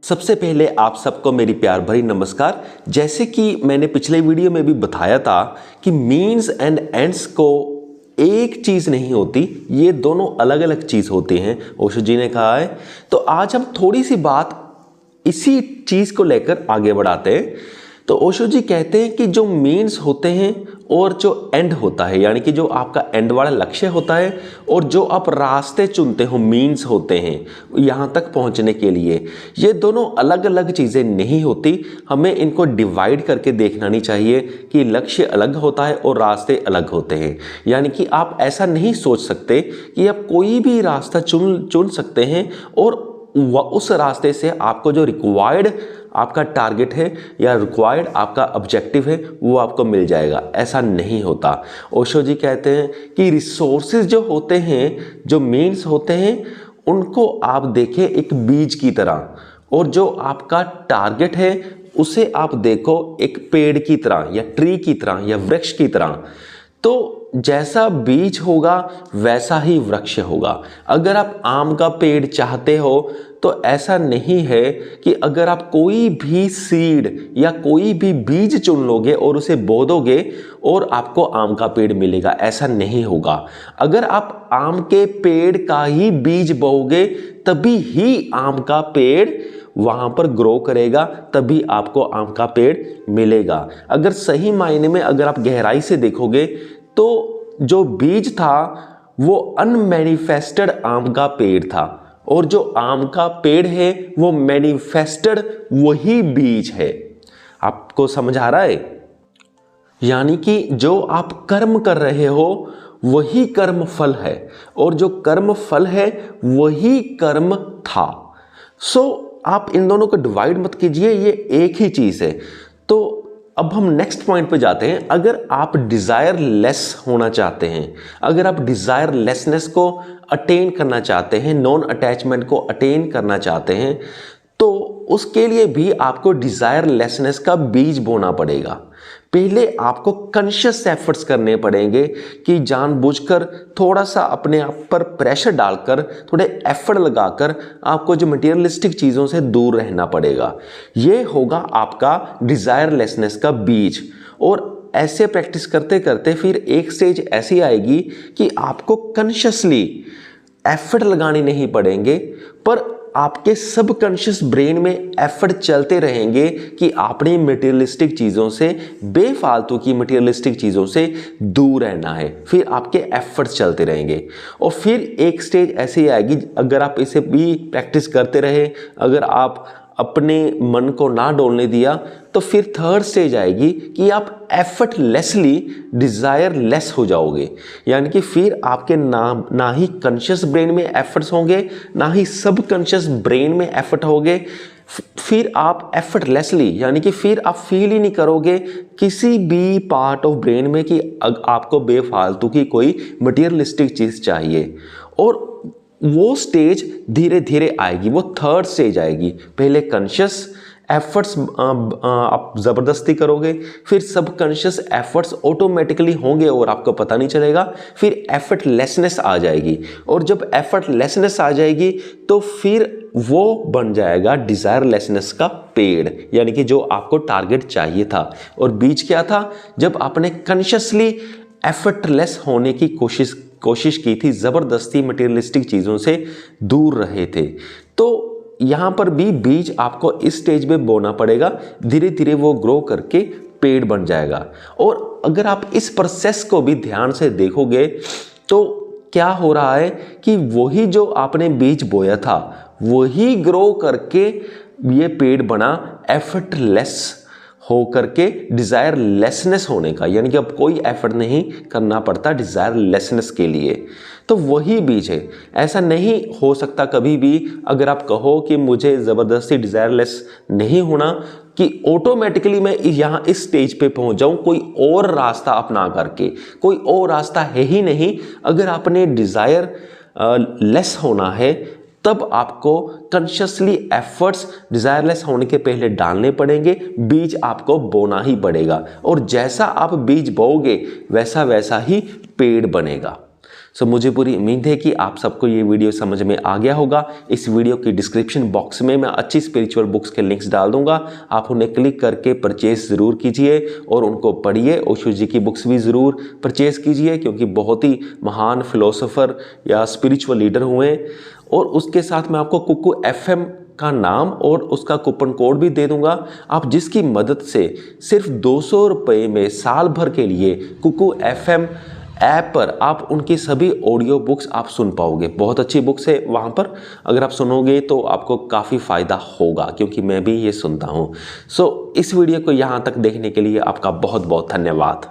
सबसे पहले आप सबको मेरी प्यार भरी नमस्कार। जैसे कि मैंने पिछले वीडियो में भी बताया था कि मीन्स एंड एंड्स को एक चीज़ नहीं होती, ये दोनों अलग अलग चीज़ होती हैं, ओशो जी ने कहा है। तो आज हम थोड़ी सी बात इसी चीज़ को लेकर आगे बढ़ाते हैं। तो ओशो जी कहते हैं कि जो मीन्स होते हैं और जो एंड होता है, यानी कि जो आपका एंड वाला लक्ष्य होता है और जो आप रास्ते चुनते हो मीन्स होते हैं यहाँ तक पहुँचने के लिए, ये दोनों अलग अलग चीज़ें नहीं होती। हमें इनको डिवाइड करके देखना नहीं चाहिए कि लक्ष्य अलग होता है और रास्ते अलग होते हैं। यानी कि आप ऐसा नहीं सोच सकते कि आप कोई भी रास्ता चुन सकते हैं और उस रास्ते से आपको जो रिक्वायर्ड आपका टारगेट है या रिक्वायर्ड आपका ऑब्जेक्टिव है वो आपको मिल जाएगा। ऐसा नहीं होता। ओशो जी कहते हैं कि रिसोर्सेज जो होते हैं, जो मीन्स होते हैं, उनको आप देखें एक बीज की तरह, और जो आपका टारगेट है उसे आप देखो एक पेड़ की तरह या ट्री की तरह या वृक्ष की तरह। तो जैसा बीज होगा वैसा ही वृक्ष होगा। अगर आप आम का पेड़ चाहते हो तो ऐसा नहीं है कि अगर आप कोई भी सीड या कोई भी बीज चुन लोगे और उसे बो दोगे और आपको आम का पेड़ मिलेगा, ऐसा नहीं होगा। अगर आप आम के पेड़ का ही बीज बोओगे तभी ही आम का पेड़ वहां पर ग्रो करेगा, तभी आपको आम का पेड़ मिलेगा। अगर सही मायने में अगर आप गहराई से देखोगे तो जो बीज था वो अनमैनिफेस्टेड आम का पेड़ था, और जो आम का पेड़ है वो मैनिफेस्टेड वही बीज है। आपको समझ आ रहा है? यानी कि जो आप कर्म कर रहे हो वही कर्म फल है, और जो कर्म फल है वही कर्म था। आप इन दोनों को डिवाइड मत कीजिए, ये एक ही चीज है। तो अब हम नेक्स्ट पॉइंट पे जाते हैं। अगर आप डिजायर लेस होना चाहते हैं, अगर आप डिजायर लेसनेस को अटेन करना चाहते हैं, नॉन अटैचमेंट को अटेन करना चाहते हैं, तो उसके लिए भी आपको डिजायर लेसनेस का बीज बोना पड़ेगा। पहले आपको कॉन्शियस एफर्ट्स करने पड़ेंगे कि जानबूझकर थोड़ा सा अपने आप पर प्रेशर डालकर, थोड़े एफर्ट लगाकर आपको जो मटेरियलिस्टिक चीज़ों से दूर रहना पड़ेगा। ये होगा आपका डिजायरलेसनेस का बीज। और ऐसे प्रैक्टिस करते करते फिर एक स्टेज ऐसी आएगी कि आपको कॉन्शियसली एफर्ट लगाने नहीं पड़ेंगे, पर आपके सबकॉन्शियस ब्रेन में एफर्ट चलते रहेंगे कि आपने मटेरियलिस्टिक चीज़ों से, बेफालतू की मटेरियलिस्टिक चीज़ों से दूर रहना है। फिर आपके एफर्ट चलते रहेंगे और फिर एक स्टेज ऐसी आएगी, अगर आप इसे भी प्रैक्टिस करते रहे, अगर आप अपने मन को ना डोलने दिया, तो फिर थर्ड स्टेज आएगी कि आप एफर्टलेसली डिज़ायर लेस हो जाओगे। यानी कि फिर आपके ना ही कॉन्शियस ब्रेन में एफर्ट्स होंगे, ना ही सब कॉन्शियस ब्रेन में एफर्ट होंगे। फिर आप एफर्टलेसली, यानी कि फिर आप फील ही नहीं करोगे किसी भी पार्ट ऑफ ब्रेन में कि आपको बेफालतू की कोई मटेरियलिस्टिक चीज़ चाहिए। और वो स्टेज धीरे धीरे आएगी, वो थर्ड स्टेज आएगी। पहले कॉन्शियस एफर्ट्स आप ज़बरदस्ती करोगे, फिर सब कॉन्शियस एफर्ट्स ऑटोमेटिकली होंगे और आपको पता नहीं चलेगा, फिर एफर्टलेसनेस आ जाएगी। और जब एफर्टलेसनेस आ जाएगी तो फिर वो बन जाएगा डिज़ायरलेसनेस का पेड़, यानी कि जो आपको टारगेट चाहिए था। और बीज क्या था? जब आपने कॉन्शियसली एफर्टलेस होने की कोशिश की थी, ज़बरदस्ती मटेरियलिस्टिक चीज़ों से दूर रहे थे। तो यहाँ पर भी बीज आपको इस स्टेज में बोना पड़ेगा, धीरे धीरे वो ग्रो करके पेड़ बन जाएगा। और अगर आप इस प्रोसेस को भी ध्यान से देखोगे तो क्या हो रहा है कि वही जो आपने बीज बोया था वही ग्रो करके ये पेड़ बना, एफर्टलेस हो करके डिज़ायर लेसनेस होने का। यानी कि अब कोई एफर्ट नहीं करना पड़ता डिज़ायर लेसनेस के लिए। तो वही बीज है। ऐसा नहीं हो सकता कभी भी अगर आप कहो कि मुझे ज़बरदस्ती डिज़ायरलेस नहीं होना, कि ऑटोमेटिकली मैं यहाँ इस स्टेज पे पहुँच जाऊँ कोई और रास्ता अपना करके। कोई और रास्ता है ही नहीं। अगर आपने डिज़ायर लेस होना है तब आपको कॉन्शियसली एफर्ट्स डिज़ायरलेस होने के पहले डालने पड़ेंगे, बीज आपको बोना ही पड़ेगा। और जैसा आप बीज बोओगे वैसा वैसा ही पेड़ बनेगा। सो मुझे पूरी उम्मीद है कि आप सबको ये वीडियो समझ में आ गया होगा। इस वीडियो की डिस्क्रिप्शन बॉक्स में मैं अच्छी स्पिरिचुअल बुक्स के लिंक्स डाल दूंगा, आप उन्हें क्लिक करके परचेज ज़रूर कीजिए और उनको पढ़िए। ओशो जी की बुक्स भी ज़रूर परचेज कीजिए क्योंकि बहुत ही महान फिलोसोफर या स्पिरिचुअल लीडर हुए। और उसके साथ मैं आपको कुकू FM का नाम और उसका कूपन कोड भी दे दूंगा, आप जिसकी मदद से सिर्फ 200 रुपये में साल भर के लिए कुकू FM ऐप पर आप उनकी सभी ऑडियो बुक्स आप सुन पाओगे। बहुत अच्छी बुक्स है वहाँ पर, अगर आप सुनोगे तो आपको काफ़ी फ़ायदा होगा क्योंकि मैं भी ये सुनता हूँ। सो इस वीडियो को यहाँ तक देखने के लिए आपका बहुत बहुत धन्यवाद।